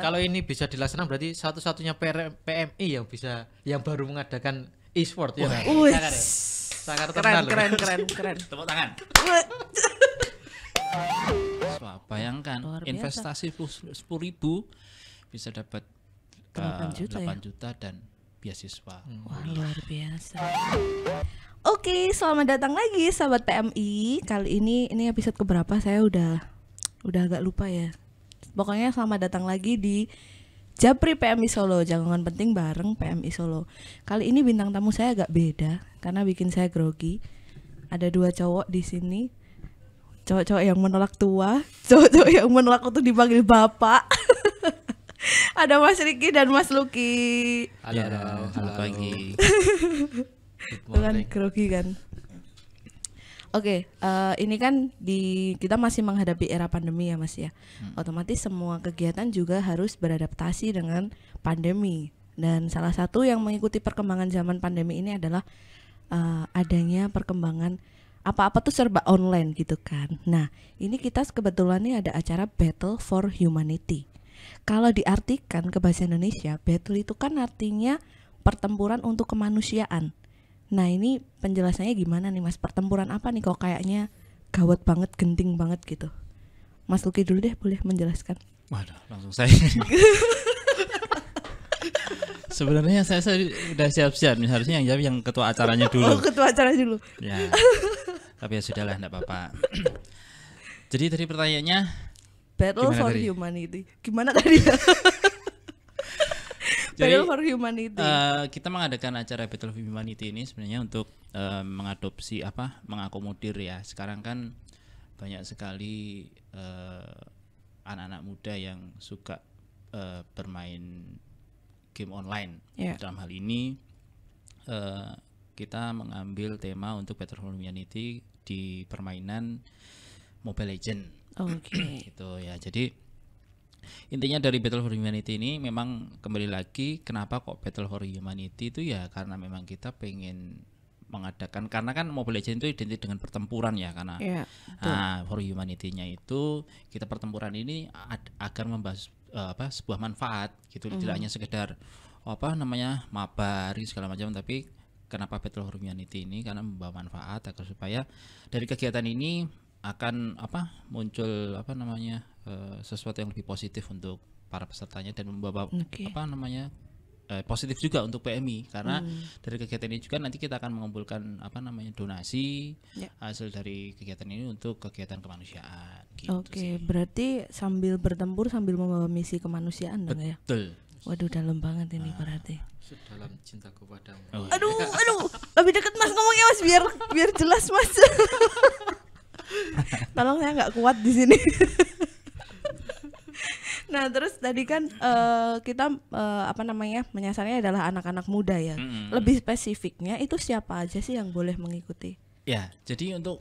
kalau ini bisa dilaksanakan berarti satu-satunya PMI yang baru mengadakan e-sport ya. Sangat terkenal. Keren. Tepuk tangan. Wah, bayangkan investasi 10.000 bisa dapat 8 juta dan beasiswa. Wah, luar biasa. Oke, selamat datang lagi sahabat PMI. Kali ini episode keberapa saya udah agak lupa ya. Pokoknya selamat datang lagi di Japri PMI Solo, jangan penting bareng PMI Solo. Kali ini bintang tamu saya agak beda karena bikin saya grogi. Ada 2 cowok di sini. Cowok-cowok yang menolak tua, cowok-cowok yang menolak untuk dipanggil bapak. Ada Mas Riki dan Mas Luki. Halo pagi. Itu kan grogi kan. Oke, ini kan kita masih menghadapi era pandemi ya Mas ya. Otomatis semua kegiatan juga harus beradaptasi dengan pandemi. Dan salah satu yang mengikuti perkembangan zaman pandemi ini adalah adanya perkembangan apa-apa tuh serba online gitu kan. Nah, ini kita kebetulan nih ada acara Battle for Humanity. Kalau diartikan ke bahasa Indonesia, battle itu kan artinya pertempuran untuk kemanusiaan. Nah, ini penjelasannya gimana nih Mas? Pertempuran apa nih kok kayaknya gawat banget, genting banget gitu. Mas Luki dulu deh, boleh menjelaskan. Waduh, langsung saya. Sebenarnya saya sudah siap-siap nih, harusnya yang ketua acaranya dulu. Oh, ketua acara dulu. Ya. Tapi ya sudahlah, enggak apa-apa. Jadi tadi pertanyaannya Battle for Humanity. Gimana tadi? Battle for Humanity. Kita mengadakan acara Battle for Humanity ini sebenarnya untuk mengakomodir ya. Sekarang kan banyak sekali anak-anak muda yang suka bermain game online. Dalam hal ini kita mengambil tema untuk Battle for Humanity di permainan Mobile Legends. Gitu ya. Jadi intinya dari Battle for Humanity ini memang kembali lagi kenapa kok Battle for Humanity itu ya karena memang kita pengen mengadakan, karena kan Mobile Legends itu identik dengan pertempuran ya, karena for Humanity-nya itu kita pertempuran ini agar membahas sebuah manfaat gitu, tidak hanya sekedar mabar segala macam, tapi kenapa Battle for Humanity ini karena membawa manfaat agar supaya dari kegiatan ini akan muncul sesuatu yang lebih positif untuk para pesertanya dan membawa positif juga untuk PMI, karena dari kegiatan ini juga nanti kita akan mengumpulkan donasi hasil dari kegiatan ini untuk kegiatan kemanusiaan gitu. Berarti sambil bertempur sambil membawa misi kemanusiaan dong ya. Betul. Waduh, dalam banget ini berarti. Dalam cintaku padamu. Aduh, lebih dekat Mas ngomongnya Mas biar jelas Mas. Tolong, saya nggak kuat di sini. Nah, terus tadi kan kita menyasarnya adalah anak-anak muda ya. Lebih spesifiknya itu siapa aja sih yang boleh mengikuti? Ya, jadi untuk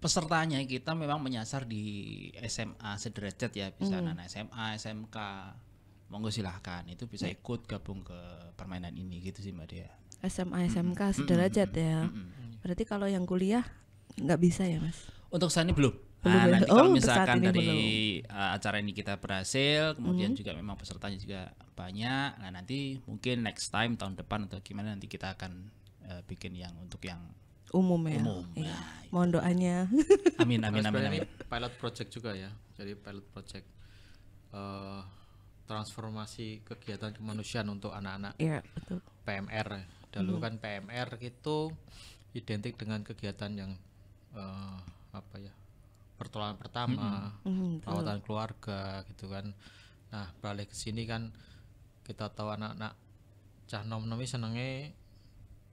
pesertanya kita memang menyasar di SMA sederajat ya, bisa anak SMA, SMK. Monggo silahkan, itu bisa ikut gabung ke permainan ini gitu sih Mbak Dea. SMA, SMK sederajat ya. Berarti kalau yang kuliah nggak bisa ya Mas? Untuk saat ini belum. Nanti kalau misalkan dari acara ini kita berhasil, kemudian juga memang pesertanya juga banyak, nah nanti mungkin next time tahun depan atau gimana nanti kita akan bikin yang untuk yang umum ya. Iya. Mohon doanya. Amin. Pilot project juga ya. Jadi pilot project transformasi kegiatan kemanusiaan untuk anak-anak. Iya, betul. PMR. Dulu kan PMR itu identik dengan kegiatan yang pertolongan pertama, perawatan keluarga gitu kan. Nah, balik ke sini kan kita tahu anak-anak cah nom-nomi senenge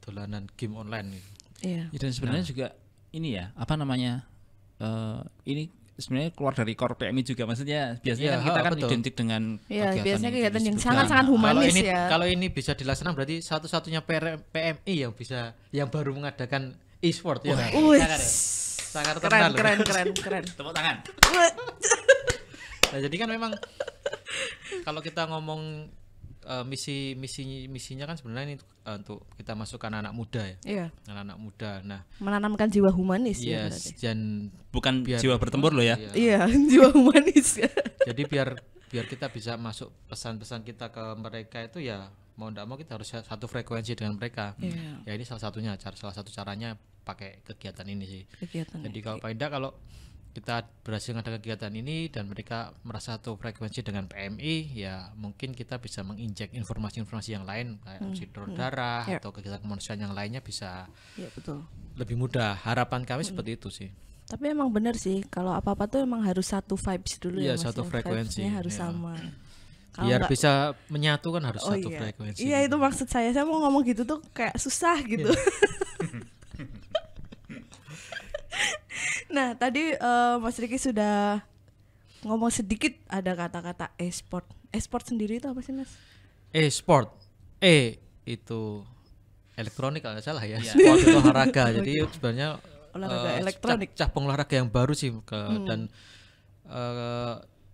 dolanan game online gitu. Iya. Dan sebenarnya juga ini ya, ini sebenarnya keluar dari core PMI juga, maksudnya biasanya kita kan identik dengan kegiatan yang sangat-sangat humanis ya. Kalau ini bisa dilaksanakan berarti satu-satunya PMI yang baru mengadakan e-sport ya. Sangat terkenal. Keren. Tepuk tangan. Nah, jadi kan memang kalau kita ngomong misinya kan sebenarnya ini untuk kita masukkan anak muda ya. Iya. Anak-anak muda. Nah, menanamkan jiwa humanis ya. berarti. Bukan jiwa bertempur loh ya. Iya, jiwa humanis. Jadi biar biar kita bisa masuk pesan-pesan kita ke mereka itu ya mau tidak mau kita harus satu frekuensi dengan mereka. Ya ini salah satu caranya pakai kegiatan ini sih. Jadi kalau paling tidak kalau kita berhasil ada kegiatan ini dan mereka merasa satu frekuensi dengan PMI, ya mungkin kita bisa menginjek informasi-informasi yang lain kayak donor darah atau kegiatan kemanusiaan yang lainnya bisa lebih mudah. Harapan kami seperti itu sih. Tapi emang benar sih kalau apa-apa tuh emang harus satu vibes dulu ya Mas. Satu frekuensi. Vibes-nya harus sama. Biar bisa menyatu kan harus satu frekuensi. Iya itu maksud saya mau ngomong gitu tuh kayak susah gitu. Nah tadi Mas Riki sudah ngomong sedikit ada kata-kata e-sport. E-sport sendiri itu apa sih Mas? E-sport, itu elektronik kalau nggak salah ya. Sport itu olahraga. Jadi sebenarnya olahraga elektronik. Cabang olahraga yang baru sih dan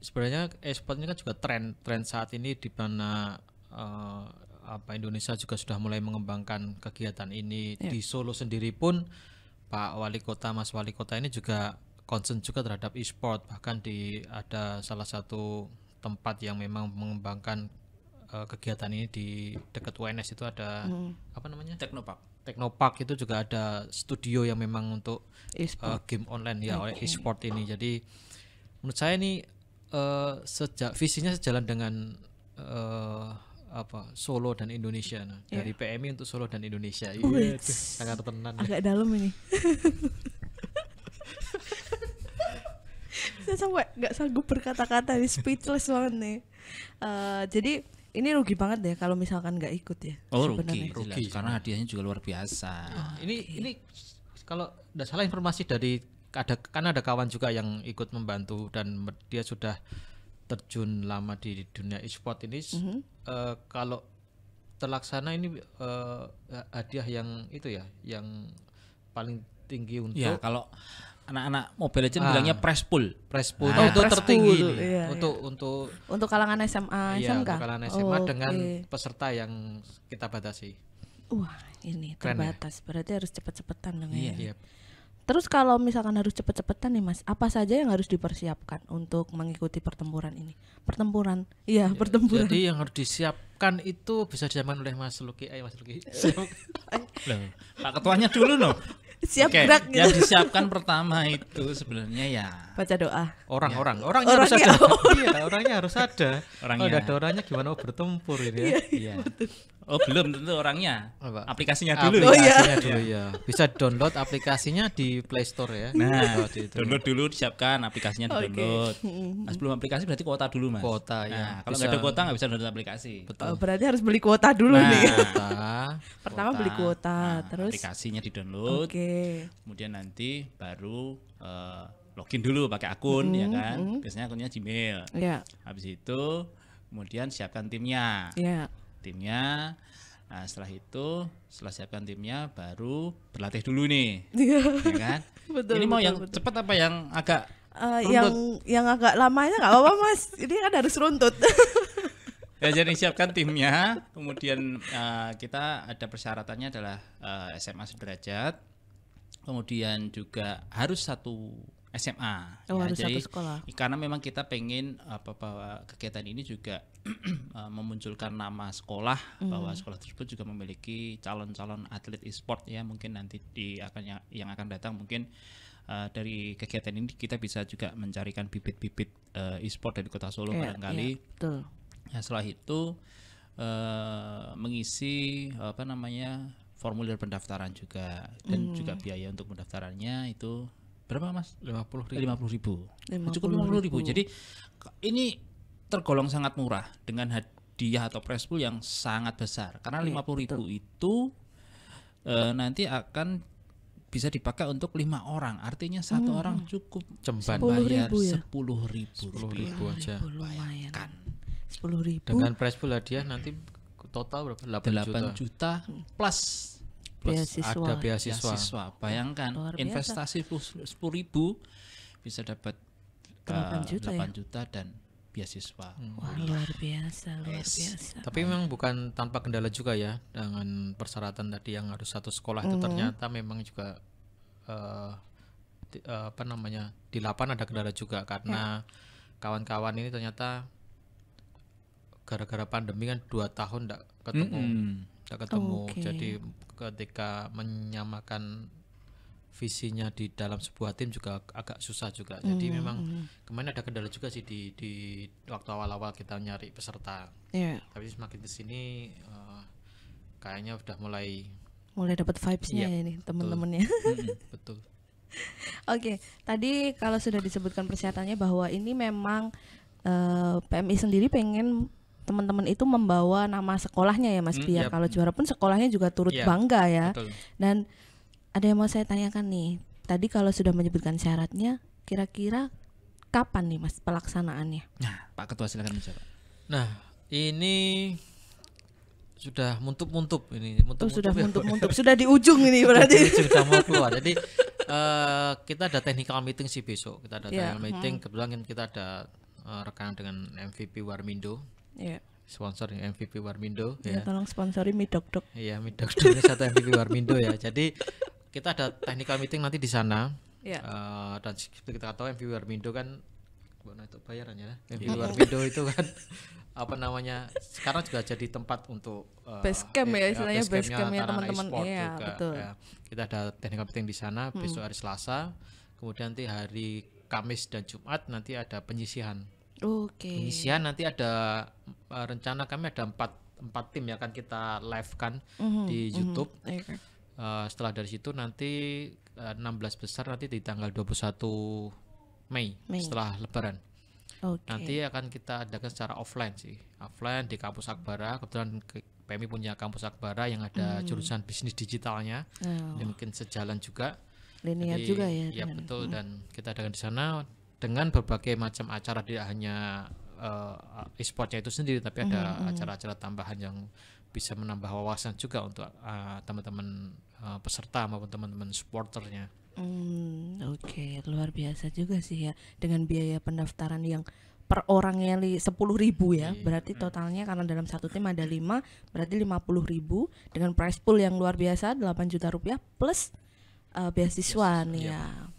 sebenarnya e-sport ini kan juga tren saat ini di mana Indonesia juga sudah mulai mengembangkan kegiatan ini. Di Solo sendiri pun Mas Wali Kota ini juga concern juga terhadap e-sport, bahkan ada salah satu tempat yang memang mengembangkan kegiatan ini di dekat UNS itu ada apa namanya? Teknopark itu juga ada studio yang memang untuk game online oleh e-sport ini. Jadi menurut saya ini visinya sejalan dengan Solo dan Indonesia dari PMI untuk Solo dan Indonesia. Sangat tenan. Agak dalam ini. Saya sampai nggak sanggup berkata-kata, speechless banget nih. Jadi ini rugi banget ya kalau misalkan nggak ikut ya. Rugi karena hadiahnya juga luar biasa. Ini kalau tidak salah informasi dari ada kawan juga yang ikut membantu dan dia sudah terjun lama di dunia e-sport ini. Kalau terlaksana ini hadiah yang itu ya yang paling tinggi untuk kalau anak-anak Mobile Legends bilangnya prize pool. Itu tertinggi untuk kalangan SMA, SMK. Untuk kalangan SMA dengan peserta yang kita batasi. Wah, ini terbatas. Berarti harus cepet-cepetan dong ya. Iya. Terus kalau misalkan harus cepet-cepetan nih Mas, apa saja yang harus dipersiapkan untuk mengikuti pertempuran ini? Pertempuran. Jadi yang harus disiapkan itu bisa dijamin oleh Mas Luki. Mas Luki. Pak Ketuanya dulu Siap gerak gitu. Yang disiapkan pertama itu sebenarnya ya baca doa. Orangnya harus ada. Orangnya harus ada. Kalau ada orangnya gimana bertempur ini ya? Iya. Belum tentu orangnya. Aplikasinya dulu. Bisa download aplikasinya di Play Store ya. Nah, download dulu, disiapkan aplikasinya di-download. Sebelum aplikasi berarti kuota dulu, Mas. Kuota ya. Kalau nggak ada kuota nggak bisa download aplikasi. Betul. Berarti harus beli kuota dulu nih. Pertama beli kuota, terus aplikasinya di-download. Kemudian nanti baru login dulu pakai akun ya kan. Biasanya akunnya Gmail. Habis itu kemudian siapkan timnya. Timnya. Nah, setelah siapkan timnya baru berlatih dulu nih. Ya kan? Ini mau yang cepat apa yang agak yang agak lamanya nggak apa-apa Mas. Ini kan harus runtut. Ya, jadi siapkan timnya. Kemudian kita ada persyaratannya adalah SMA sederajat. Kemudian juga harus satu SMA. Harus jadi, satu sekolah. Karena memang kita pengen bahwa kegiatan ini juga memunculkan nama sekolah, bahwa sekolah tersebut juga memiliki calon-calon atlet e-sport ya. Mungkin nanti yang akan datang mungkin dari kegiatan ini kita bisa juga mencarikan bibit-bibit e-sport dari Kota Solo barangkali. Betul. Ya, setelah itu mengisi formulir pendaftaran juga dan juga biaya untuk pendaftarannya itu berapa Mas? 50.000. Cukup 50.000. Jadi ini tergolong sangat murah dengan hadiah atau prize pool yang sangat besar karena 50.000 itu nanti akan bisa dipakai untuk 5 orang. Artinya satu orang cukup bayar 10.000 aja. Lumayan. 10.000. Dengan prize pool hadiah nanti total berapa? 8 juta plus ada beasiswa. Bayangkan investasi 10.000 bisa dapat 8 juta dan beasiswa. Wah, luar biasa. Tapi memang bukan tanpa kendala juga ya dengan persyaratan tadi yang harus satu sekolah itu ternyata memang juga di lapangan ada kendala juga karena kawan-kawan ini ternyata gara-gara pandemi kan 2 tahun enggak ketemu. Jadi ketika menyamakan visinya di dalam sebuah tim juga agak susah juga. Jadi memang kemarin ada kendala juga sih di waktu awal-awal kita nyari peserta. Tapi semakin kesini kayaknya udah mulai dapat vibes-nya ya ini teman-temannya. Betul. Oke, tadi kalau sudah disebutkan persyaratannya bahwa ini memang PMI sendiri pengen teman-teman itu membawa nama sekolahnya ya Mas, biar kalau juara pun sekolahnya juga turut bangga ya. Betul. Dan ada yang mau saya tanyakan nih, tadi kalau sudah menyebutkan syaratnya, kira-kira kapan nih Mas pelaksanaannya? Nah, Pak Ketua silakan menjawab. Nah, ini sudah muntup ini. Sudah muntup, sudah di ujung ini berarti. Sudah mau keluar. Jadi kita ada technical meeting sih besok. Kita ada technical meeting. Kebetulan kita ada rekanan dengan MVP Warmindo. Sponsor MVP Warmindo. Tolong sponsori mie dok-dok. Iya, mie dok-dok ini satu MVP Warmindo ya. Jadi kita ada technical meeting nanti di sana. Dan seperti kita tahu MVP Warmindo kan itu bayarannya. MVP Warmindo itu kan apa namanya? Sekarang juga jadi tempat untuk base camp ya istilahnya, base campnya teman-teman. Iya, betul. Ya, kita ada technical meeting di sana besok hari Selasa. Kemudian nanti hari Kamis dan Jumat nanti ada penyisihan. Penyisihan nanti ada rencana kami ada 4 tim yang akan kita live kan di YouTube. Setelah dari situ nanti 16 besar nanti di tanggal 21 Mei. Setelah Lebaran. Nanti akan kita adakan secara offline di kampus Akbara. Kebetulan PMI punya kampus Akbara yang ada jurusan bisnis digitalnya. Mungkin sejalan juga. Linear juga ya. Iya betul, dan kita adakan di sana dengan berbagai macam acara, tidak hanya e-sportnya itu sendiri, tapi ada acara-acara tambahan yang bisa menambah wawasan juga untuk teman-teman peserta maupun teman-teman supporternya. Luar biasa juga sih ya, dengan biaya pendaftaran yang per orangnya 10.000 ya. Berarti totalnya karena dalam satu tim ada 5, berarti 50.000 dengan prize pool yang luar biasa 8 juta rupiah plus beasiswa nih ya.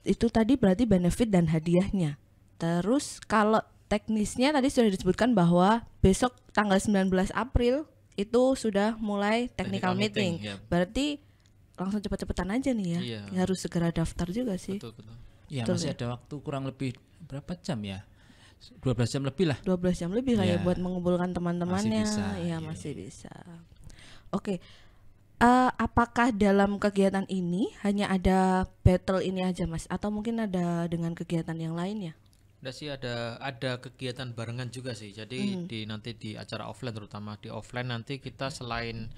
Itu tadi berarti benefit dan hadiahnya. Terus kalau teknisnya tadi sudah disebutkan bahwa besok tanggal 19 April itu sudah mulai technical meeting. Berarti langsung cepet-cepetan aja nih ya. Harus segera daftar juga sih. Betul. Ya, masih ada waktu kurang lebih berapa jam ya? 12 jam lebih lah. 12 jam lebih lah ya buat mengumpulkan teman-temannya. Masih bisa. Oke. Apakah dalam kegiatan ini hanya ada battle ini aja Mas, atau mungkin ada dengan kegiatan yang lainnya? Ada kegiatan barengan juga sih. Jadi nanti di acara offline, terutama di offline nanti kita selain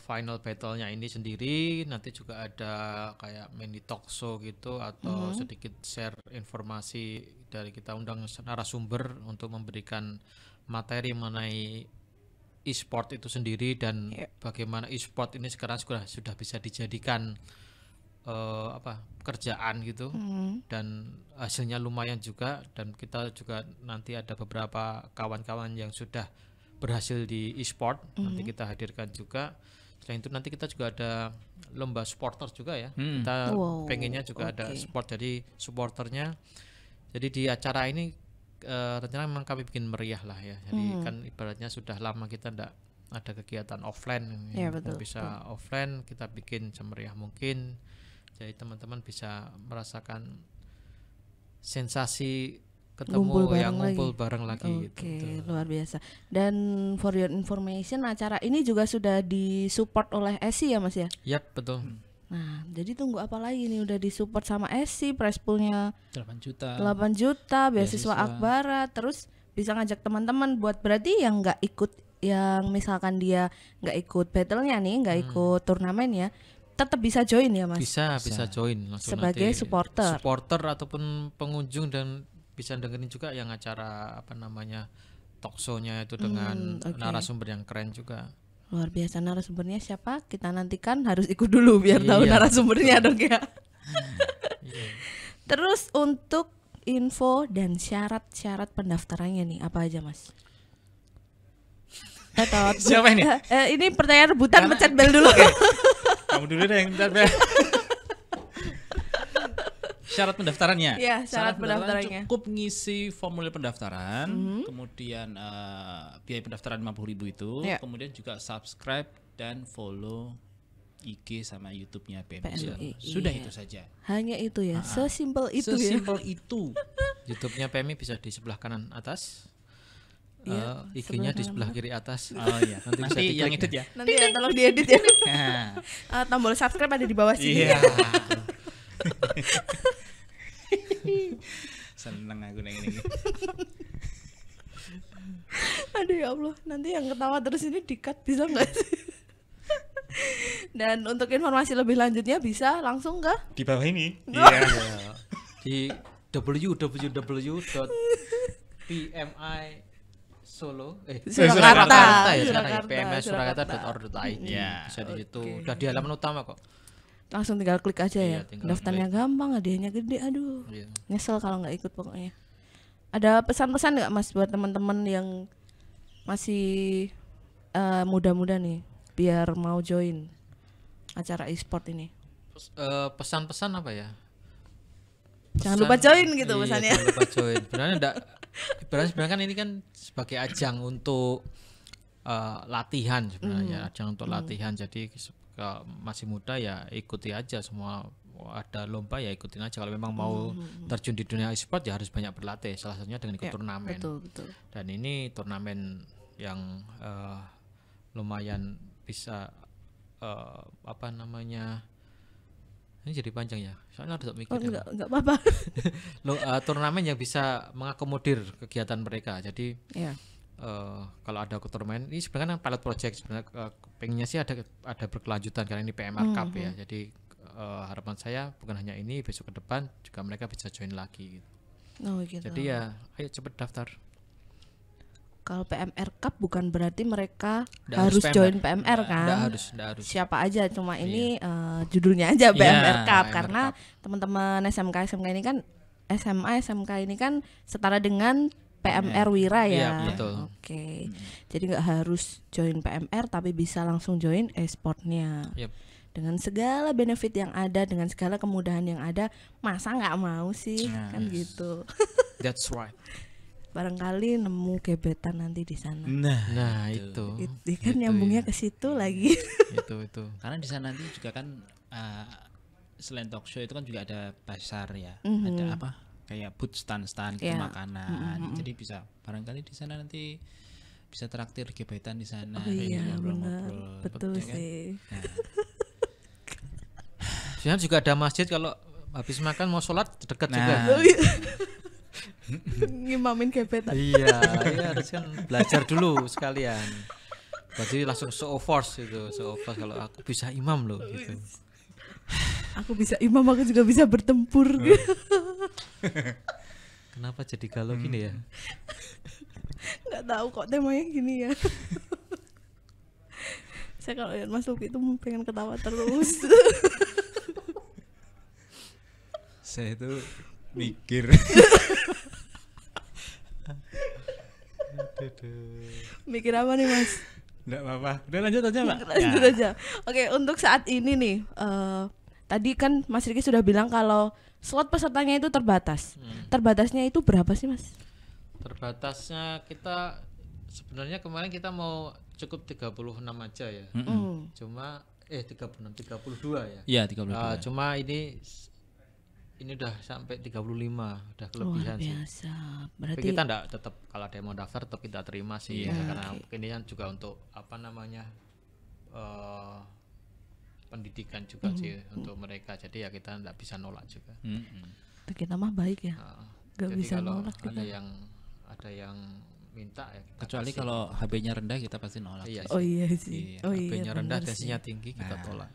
final battle-nya ini sendiri, nanti juga ada kayak mini talk show gitu, atau sedikit share informasi dari kita undang narasumber untuk memberikan materi mengenai e-sport itu sendiri dan bagaimana e-sport ini sekarang sudah bisa dijadikan pekerjaan gitu, dan hasilnya lumayan juga, dan kita juga nanti ada beberapa kawan-kawan yang sudah berhasil di e-sport nanti kita hadirkan juga. Selain itu nanti kita juga ada lomba supporter juga ya. Kita pengennya juga ada sport, jadi supporternya. Jadi di acara ini rencana memang kami bikin meriah lah ya. Jadi kan ibaratnya sudah lama kita tidak ada kegiatan offline, bisa offline kita bikin semeriah mungkin. Jadi teman-teman bisa merasakan sensasi ketemu ngumpul bareng lagi. Gitu. Luar biasa. Dan for your information, acara ini juga sudah disupport oleh ESI ya Mas ya? Yap, betul. Nah, jadi tunggu apa lagi nih, udah disupport sama ESI, prize poolnya 8 juta, beasiswa Akbara, terus bisa ngajak teman-teman buat, berarti yang nggak ikut, yang misalkan dia nggak ikut battle-nya nih, nggak ikut turnamennya, tetap bisa join ya Mas? Bisa join langsung sebagai supporter ataupun pengunjung, dan bisa dengerin juga yang acara talk show-nya itu dengan narasumber yang keren juga. Luar biasa. Narasumbernya siapa? Kita nantikan, harus ikut dulu biar tahu narasumbernya dong ya. Terus untuk info dan syarat-syarat pendaftarannya nih apa aja Mas? Siapa ini? Ini pertanyaan rebutan, pencet bel dulu. Kamu dulu deh yang pencet bel. Syarat pendaftarannya. Ya, syarat pendaftarannya. Cukup ngisi formulir pendaftaran, kemudian biaya pendaftaran 50.000 itu, kemudian juga subscribe dan follow IG sama YouTube-nya PMI. Sudah itu saja. Hanya itu ya. Sesimpel itu ya. Sesimpel itu. YouTube-nya PMI bisa di sebelah kanan atas. IG-nya di sebelah kiri atas. Oh iya. Nanti yang edit ya. Nanti ya tolong diedit ya. Tombol subscribe ada di bawah sini. Iya. Seneng aku neng ini. Aduh ya Allah, nanti yang ketawa terus ini di-cut bisa nggak sih? Dan untuk informasi lebih lanjutnya bisa langsung ke Di bawah ini. Iya. Di Surakarta ya sekarang pmsurakarta.or.id. Bisa di situ. Udah di halaman utama kok. Langsung tinggal klik aja ya. Daftarnya klik. gampang, hadiahnya gede. Aduh. Nyesel kalau nggak ikut pokoknya. Ada pesan-pesan nggak Mas buat teman-teman yang masih muda-muda nih biar mau join acara e-sport ini? Pesan-pesan apa ya? Jangan lupa join gitu pesannya. Jangan lupa join. Sebenarnya kan ini kan sebagai ajang untuk latihan sebenarnya, ajang untuk latihan. Jadi kalau masih muda ya ikuti aja semua, ada lomba ya ikutin aja. Kalau memang mau terjun di dunia e-sport ya harus banyak berlatih. Salah satunya dengan ikut turnamen. Betul. Dan ini turnamen yang lumayan bisa ini jadi panjang ya. Soalnya harus mikir. Enggak apa-apa. Turnamen yang bisa mengakomodir kegiatan mereka. Jadi Iya. Kalau ada turnamen ini sebenarnya kan pilot project sebenarnya, pengennya sih ada berkelanjutan karena ini PMR Cup ya. Jadi harapan saya bukan hanya ini, besok ke depan juga mereka bisa join lagi gitu. Oh gitu. Jadi ya ayo cepet daftar. Kalau PMR Cup bukan berarti mereka Nggak harus harus join PMR kan? Nggak harus. Siapa aja, cuma ini judulnya aja PMR Cup PMR karena Cup. teman-teman SMK ini kan SMK ini kan setara dengan PMR Wira ya. Iya, betul. Oke. Jadi nggak harus join PMR tapi bisa langsung join e-sportnya. Yep. Dengan segala benefit yang ada, dengan segala kemudahan yang ada, masa nggak mau sih? Kan gitu. That's right. Barangkali nemu gebetan nanti di sana. Nah, itu. Itu kan nyambungnya ke situ lagi. itu. Karena di sana nanti juga kan selain talk show itu kan juga ada pasar ya. Ada apa? Kayak booth stand gitu, makanan. Jadi bisa barangkali di sana nanti bisa traktir gebetan di sana. Oh iya, benar. ngobrol. Betul Ya kan? sih. Nah, Sebenarnya juga ada masjid kalau habis makan mau sholat dekat juga. Ngimamin gebetan. Iya, harus kan belajar dulu sekalian. Jadi langsung show of force kalau aku bisa imam loh gitu. Aku bisa imam, aku juga bisa bertempur. Kenapa jadi galau gini ya? Nggak tahu kok temanya gini ya. Saya kalau lihat Mas Luki itu pengen ketawa terus. saya itu mikir. Mikir apa nih Mas? Nggak apa-apa. Udah lanjut aja Mbak. Lanjut aja. Oke, untuk saat ini nih, tadi kan Mas Riki sudah bilang kalau slot pesertanya itu terbatas. Terbatasnya itu berapa sih Mas? Terbatasnya kita sebenarnya kemarin kita mau cukup 36 aja ya. Cuma 32 ya. Iya, 32. Cuma ini udah sampai 35, udah kelebihan Luar biasa. sih. Berarti Tapi kita enggak, tetap kalau ada yang mau daftar tetap kita terima sih ya, karena ini kan juga untuk pendidikan juga sih untuk mereka. Jadi ya kita enggak bisa nolak juga. kita mah baik ya. Gak Jadi bisa kalau nolak kita. ada yang minta ya kita Kecuali kasih. kalau HB-nya rendah kita pasti nolak. Iya Oh sih. iya sih. Iya, Oh iya. HP-nya rendah, benar tensinya sih. tinggi kita tolak.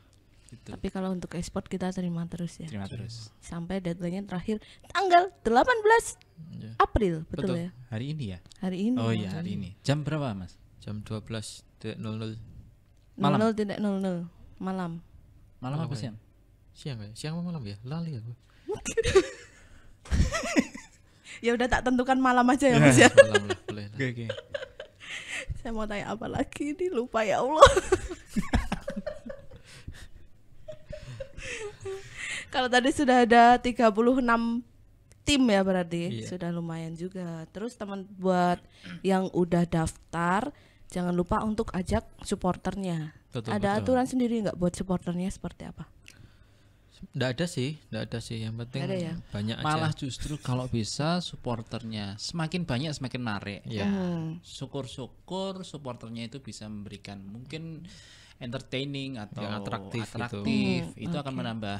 Gitu. Tapi kalau untuk e-sport kita terima terus ya. Terima terus. Sampai deadline-nya terakhir tanggal 18 Ya. April, betul, Betul. ya? Hari ini ya? Hari ini. Oh iya, hari ini. Jam berapa, Mas? Jam 12.00 Malam. 00.00 malam. Malam apa siang? siang ya? Siang apa malam ya? Lali aku. Ya udah tak tentukan malam aja ya Mas ya. Malam lah, boleh. lah. Oke. Saya mau tanya apa lagi ini, lupa ya Allah. Kalau tadi sudah ada 36 tim ya berarti Iya. sudah lumayan juga. Terus teman buat yang udah daftar jangan lupa untuk ajak supporternya. Betul, Ada betul. aturan sendiri nggak buat supporternya seperti apa? Nggak ada sih. Yang penting Nggak ada ya? banyak aja. Malah justru kalau bisa supporternya semakin banyak semakin menarik. Ya. Syukur-syukur supporternya itu bisa memberikan mungkin entertaining atau Yang atraktif gitu. itu akan menambah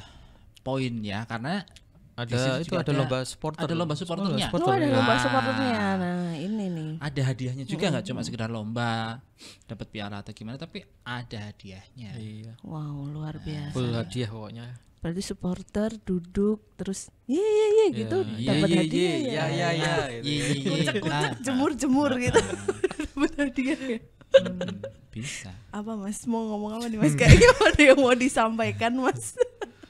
poin ya, karena di situ Ada itu juga ada lomba supporter. ada lomba supporternya. Oh, ada lomba Nah. supporternya. Nah, ini nih. Ada hadiahnya juga, nggak cuma sekedar lomba dapat piala atau gimana, tapi ada hadiahnya. Iya. Wow, luar biasa. Full hadiah pokoknya. Berarti supporter duduk terus ye gitu dapat hadiah ya. Ya. Nah, Jemur gitu. Dapat hadiah ya. bisa. Apa Mas mau ngomong apa nih Mas? Kayaknya ada yang mau disampaikan Mas.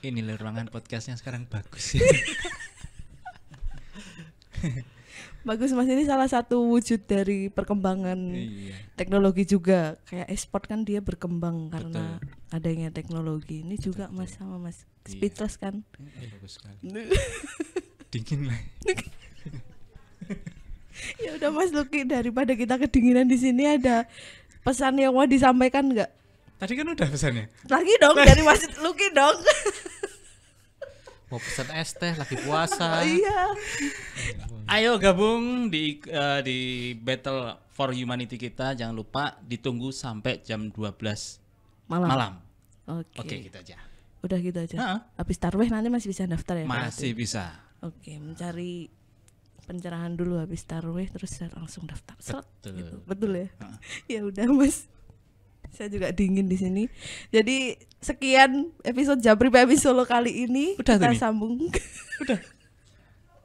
Ini loh ruangan podcastnya sekarang bagus ya. Bagus Mas, ini salah satu wujud dari perkembangan Iya. teknologi juga. Kayak e-sport kan dia berkembang karena adanya teknologi. Ini juga Mas sama Mas speechless kan. Bagus sekali. Dingin lah. Ya udah Mas Luki, daripada kita kedinginan di sini, ada pesan yang mau disampaikan nggak? Tadi kan udah pesannya. Lagi dong dari Mas Luki dong. Mau pesan es teh lagi puasa. Iya. Ayo gabung di Battle for Humanity kita. Jangan lupa ditunggu sampai jam 12 malam. Oke. Oke, gitu aja. Udah gitu aja. Heeh. Habis tarawih nanti masih bisa daftar ya? Masih berarti? bisa. Oke, mencari pencerahan dulu habis tarawih terus langsung daftar. Seret, Betul. gitu. Betul ya? Ya udah Mas. Saya juga dingin di sini. Jadi sekian episode Japri PMI Solo kali ini. Udah kita tuh nih? sambung.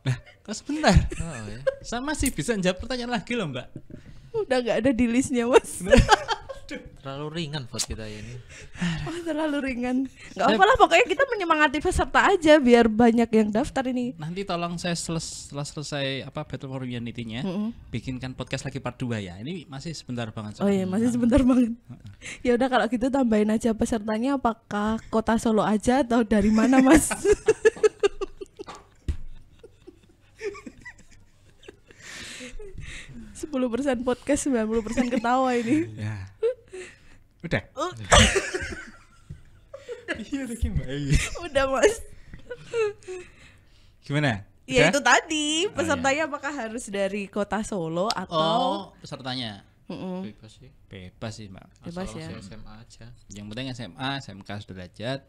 Nah, kok sebentar. Oh, ya. Saya masih bisa jawab pertanyaan lagi loh, Mbak. Udah nggak ada di listnya Mas. Terlalu ringan buat kita ini. Wah, terlalu ringan. Nggak apa-apa lah, pokoknya kita menyemangati peserta aja biar banyak yang daftar ini. Nanti tolong saya setelah selesai Battle for Humanity-nya, bikinkan podcast lagi part 2 ya. Ini masih sebentar banget. Oh iya, masih sebentar banget. Ya udah kalau gitu tambahin aja pesertanya, apakah kota Solo aja atau dari mana Mas? 10% podcast, 90% ketawa ini. Ya. Udah. Iya lagi Mbak. Udah Mas. Gimana? Ya Udah? itu tadi, pesertanya apakah harus dari kota Solo atau pesertanya Mm-mm. Bebas sih. bebas sih, Mbak. Bebas Asal ya. masih SMA aja. Yang penting SMA, SMK sederajat.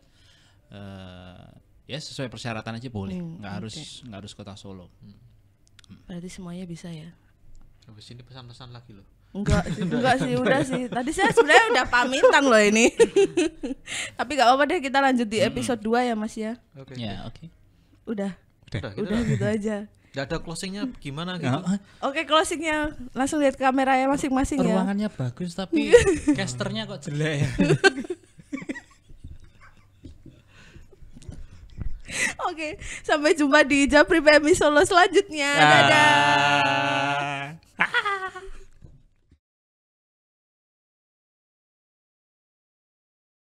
Ya sesuai persyaratan aja boleh. Nggak harus kota Solo. Berarti semuanya bisa ya? Habis ini pesan-pesan lagi loh. Enggak sih, udah sih. Tadi saya sebenarnya udah pamitan loh ini. Tapi gak apa-apa deh, kita lanjut di episode 2 ya Mas ya. Oke. Ya, oke. Udah Udah gitu aja. Nggak ada closingnya gimana gitu. Nah, Oke, closingnya langsung lihat kameranya masing-masing ya. ruangannya bagus tapi casternya kok jelek ya. Oke, sampai jumpa di Japri PMI Solo selanjutnya. Dadah.